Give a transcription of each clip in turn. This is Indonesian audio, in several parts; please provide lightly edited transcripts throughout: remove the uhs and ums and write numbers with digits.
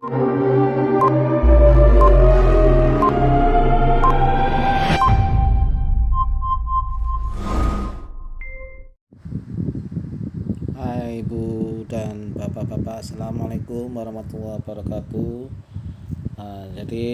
Hai Ibu dan Bapak-bapak, Assalamualaikum warahmatullahi wabarakatuh. Jadi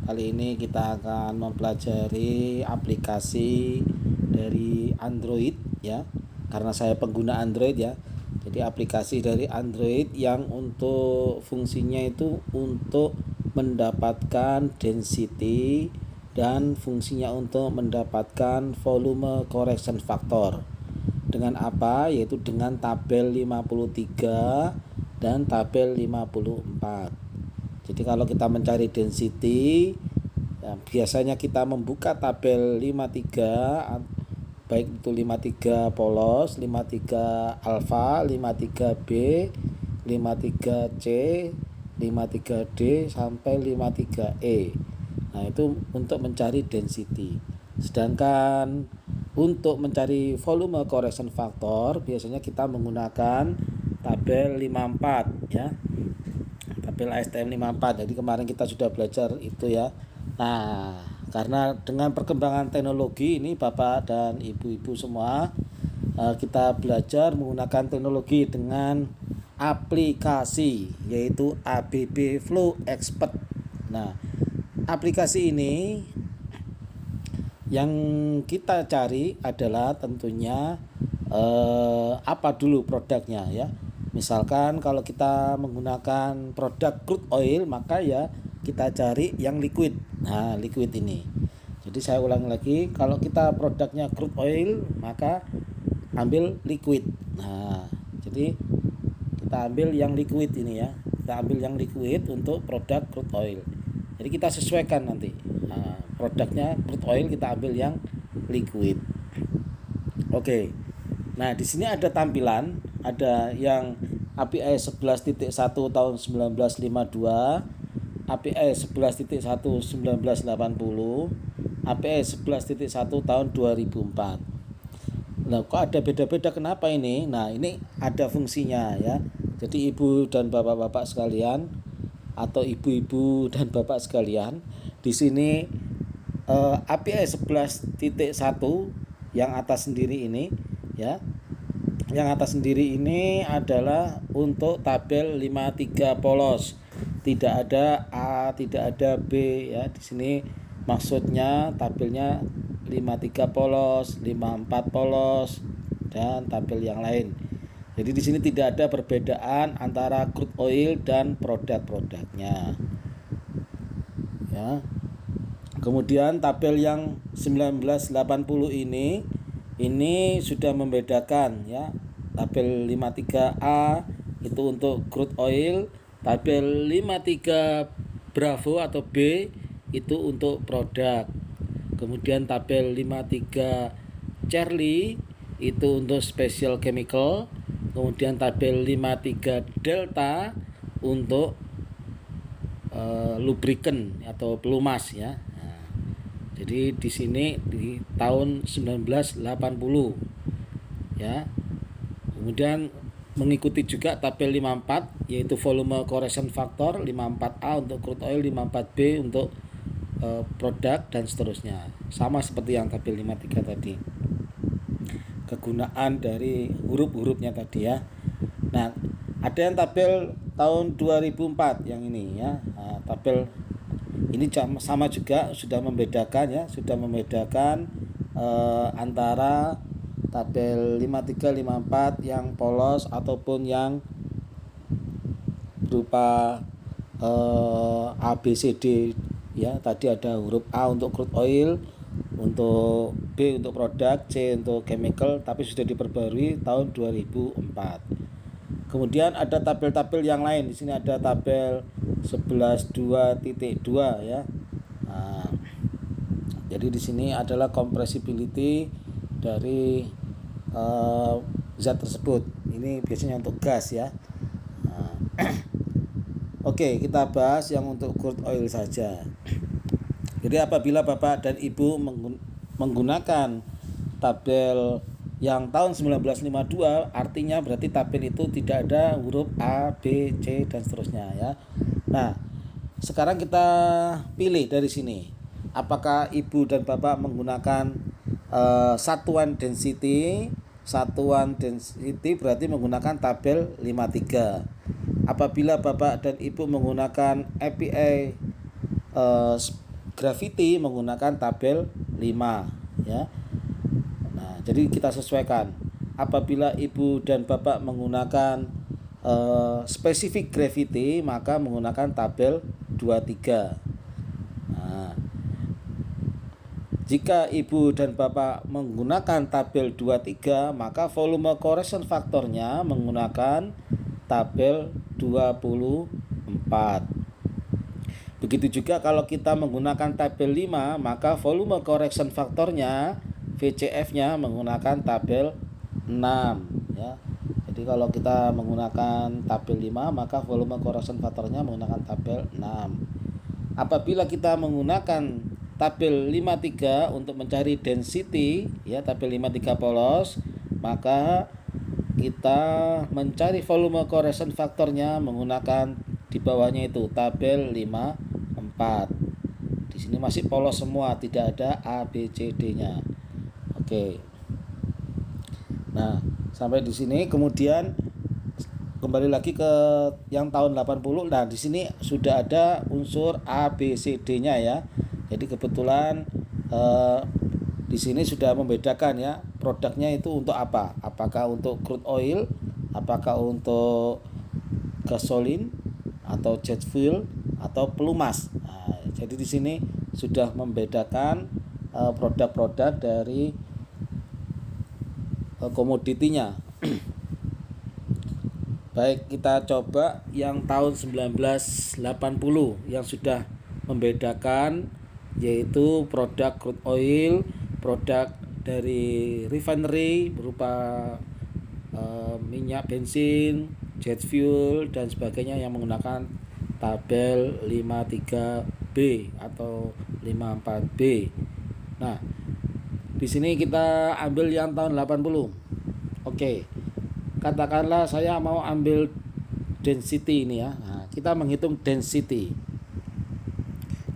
kali ini kita akan mempelajari aplikasi dari Android ya, karena saya pengguna Android ya. Jadi aplikasi dari Android yang untuk fungsinya itu untuk mendapatkan density dan fungsinya untuk mendapatkan volume correction factor. Dengan apa? Yaitu dengan tabel 53 dan tabel 54. Jadi kalau kita mencari density ya, biasanya kita membuka tabel 53, baik itu 53 polos, 53 alfa, 53B, 53C, 53D sampai 53E. Nah, itu untuk mencari density. Sedangkan untuk mencari volume correction factor biasanya kita menggunakan tabel 54 ya. Tabel ASTM 54. Jadi kemarin kita sudah belajar itu ya. Nah, karena dengan perkembangan teknologi ini Bapak dan Ibu-ibu semua, kita belajar menggunakan teknologi dengan aplikasi yaitu ABB Flow Expert. Nah, aplikasi ini yang kita cari adalah tentunya apa dulu produknya ya. Misalkan kalau kita menggunakan produk crude oil, maka ya kita cari yang liquid. Nah, liquid ini. Jadi saya ulang lagi, kalau kita produknya crude oil, maka ambil liquid. Nah, jadi kita ambil yang liquid ini ya. Kita ambil yang liquid untuk produk crude oil. Jadi kita sesuaikan nanti. Nah, produknya crude oil kita ambil yang liquid. Oke. Nah, di sini ada tampilan, ada yang API 11.1 tahun 1952, API 11.1 1980, API 11.1 tahun 2004. Nah, kok ada beda-beda, kenapa ini? Nah, ini ada fungsinya ya. Jadi ibu dan bapak-bapak sekalian atau ibu-ibu dan bapak sekalian, di sini API 11.1 yang atas sendiri ini ya. Yang atas sendiri ini adalah untuk tabel 53 polos. Tidak ada A, tidak ada B ya. Di sini maksudnya tabelnya 53 polos, 54 polos dan tabel yang lain. Jadi di sini tidak ada perbedaan antara crude oil dan produk-produknya. Ya. Kemudian tabel yang 1980 ini sudah membedakan ya. Tabel 53A itu untuk crude oil, tabel 53 Bravo atau B itu untuk produk. Kemudian tabel 53 Charlie itu untuk special chemical. Kemudian tabel 53 Delta untuk lubricant atau pelumas ya. Jadi di sini di tahun 1980 ya. Kemudian mengikuti juga tabel 54 yaitu volume correction factor, 54A untuk crude oil, 54B untuk produk dan seterusnya. Sama seperti yang tabel 53 tadi. Kegunaan dari huruf-hurufnya tadi ya. Nah, ada yang tabel tahun 2004 yang ini ya. Nah, tabel ini sama juga sudah membedakan ya, antara tabel 53 54 yang polos ataupun yang berupa ABCD ya. Tadi ada huruf A untuk crude oil, untuk B untuk produk, C untuk chemical, tapi sudah diperbarui tahun 2004. Kemudian ada tabel-tabel yang lain. Di sini ada tabel 11.2.2 ya. Nah, jadi di sini adalah compressibility dari zat tersebut. Ini biasanya untuk gas ya. Nah, oke, kita bahas yang untuk crude oil saja. Jadi apabila Bapak dan Ibu menggunakan tabel yang tahun 1952, artinya berarti tabel itu tidak ada huruf A, B, C dan seterusnya ya. Nah, sekarang kita pilih dari sini. Apakah ibu dan bapak menggunakan satuan density? Satuan density berarti menggunakan tabel 53. Apabila bapak dan ibu menggunakan API gravity menggunakan tabel 5 ya. Nah, jadi kita sesuaikan. Apabila ibu dan bapak menggunakan spesifik gravity maka menggunakan tabel 23. Nah, jika ibu dan bapak menggunakan tabel 23 maka volume correction faktornya menggunakan tabel 24. Begitu juga kalau kita menggunakan tabel 5 maka volume correction faktornya VCF-nya menggunakan tabel 6 ya. Jadi kalau kita menggunakan tabel 5 maka volume correction faktornya menggunakan tabel 6. Apabila kita menggunakan tabel 53 untuk mencari density ya, tabel 53 polos, maka kita mencari volume correction faktornya menggunakan di bawahnya itu tabel 54. Di sini masih polos semua, tidak ada A, B, C, D-nya. Oke. Nah, sampai di sini kemudian kembali lagi ke yang tahun 80. Nah, di sini sudah ada unsur A, B, C, D-nya ya. Jadi kebetulan di sini sudah membedakan ya, produknya itu untuk apa? Apakah untuk crude oil, apakah untuk gasolin atau jet fuel atau pelumas. Nah, jadi di sini sudah membedakan produk-produk dari komoditinya. Baik, kita coba yang tahun 1980 yang sudah membedakan, yaitu produk crude oil, produk dari refinery berupa minyak bensin, jet fuel dan sebagainya yang menggunakan tabel 53B atau 54B. Nah, di sini kita ambil yang tahun 80. Oke. Katakanlah saya mau ambil density ini ya. Nah, kita menghitung density.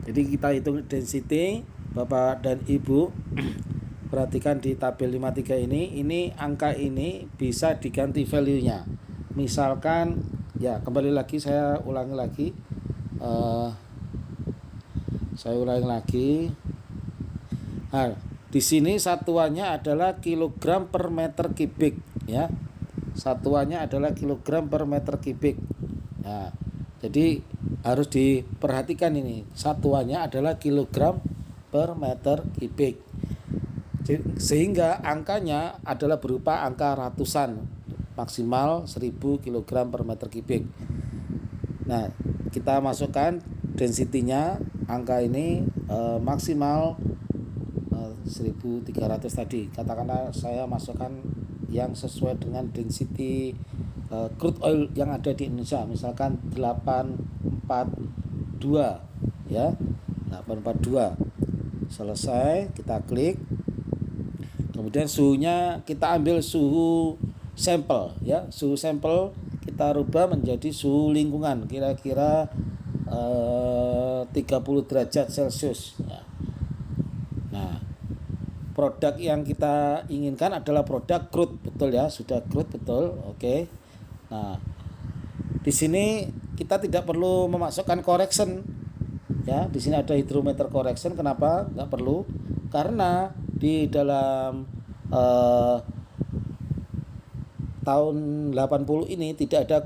Jadi kita hitung density, Bapak dan Ibu. Perhatikan di tabel 53 ini angka ini bisa diganti value-nya. Misalkan ya, kembali lagi saya ulangi lagi. Nah, di sini satuannya adalah kilogram per meter kubik ya. Satuannya adalah kilogram per meter kubik. Nah, jadi harus diperhatikan ini. Satuannya adalah kilogram per meter kubik. Sehingga angkanya adalah berupa angka ratusan, maksimal 1000 kg per meter kubik. Nah, kita masukkan density-nya, angka ini maksimal 1300 tadi. Katakanlah saya masukkan yang sesuai dengan density crude oil yang ada di Indonesia, misalkan 842 ya, 842. Selesai, kita klik. Kemudian suhunya kita ambil suhu sampel ya, suhu sampel kita rubah menjadi suhu lingkungan, kira-kira 30 derajat Celcius ya. Nah, produk yang kita inginkan adalah produk crude, betul ya, sudah crude betul. Oke. Nah, di sini kita tidak perlu memasukkan correction ya. Di sini ada hydrometer correction. Kenapa nggak perlu? Karena di dalam tahun 80 ini tidak ada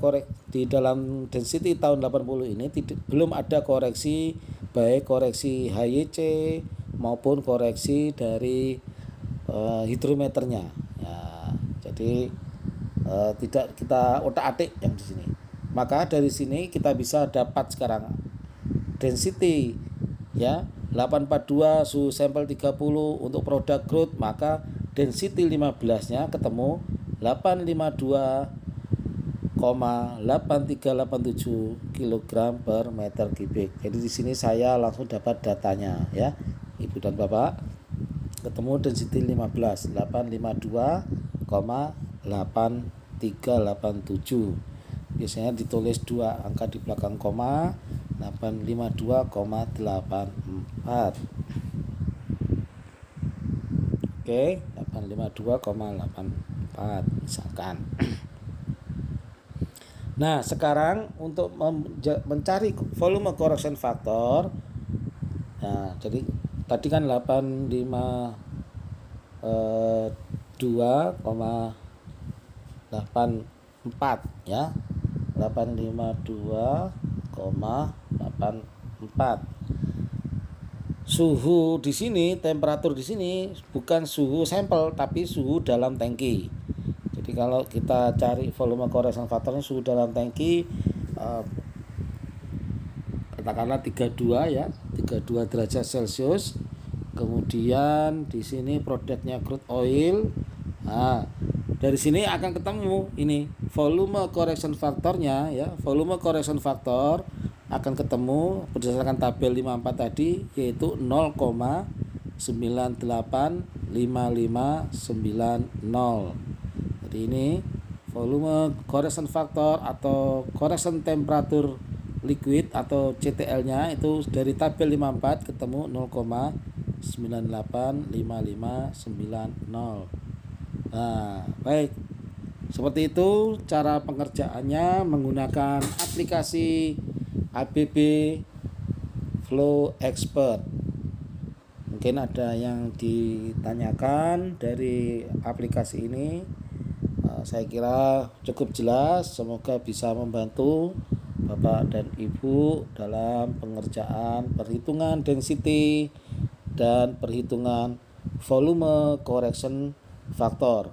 di dalam density tahun 80 ini belum ada koreksi, baik koreksi HYC maupun koreksi dari hidrometernya ya. Jadi tidak kita otak-atik yang di sini. Maka dari sini kita bisa dapat sekarang density ya, 842 suhu sampel 30 untuk produk crude, maka density 15-nya ketemu 852,8387 kg per meter kubik. Jadi di sini saya langsung dapat datanya ya, Ibu dan Bapak. Ketemu density 15, 852,8387. Biasanya ditulis 2 angka di belakang koma, 852,84. Oke, 852,84 misalkan. Nah, sekarang untuk mencari volume correction factor. Nah, jadi tadi kan 852,84 ya. 852,84. Suhu di sini, temperatur di sini bukan suhu sampel tapi suhu dalam tangki. Jadi kalau kita cari volume correction factornya suhu dalam tangki, katakanlah 32 ya, 32 derajat Celcius. Kemudian di sini produknya crude oil. Nah, dari sini akan ketemu ini volume correction factornya ya. Volume correction factor akan ketemu berdasarkan tabel 54 tadi, yaitu 0,985590. Jadi ini volume correction factor atau correction temperature liquid atau CTL-nya itu dari tabel 54 ketemu 0,985590. Nah, baik. Seperti itu cara pengerjaannya menggunakan aplikasi ABB Flow Expert. Mungkin ada yang ditanyakan dari aplikasi ini. Saya kira cukup jelas. Semoga bisa membantu Bapak dan Ibu dalam pengerjaan perhitungan density dan perhitungan volume correction factor.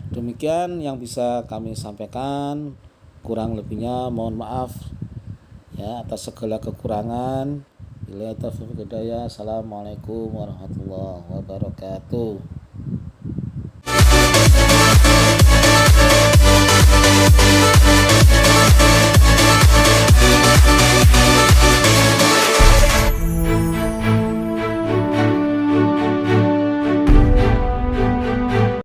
Demikian yang bisa kami sampaikan. Kurang lebihnya mohon maaf ya atas segala kekurangan. Assalamualaikum warahmatullahi wabarakatuh.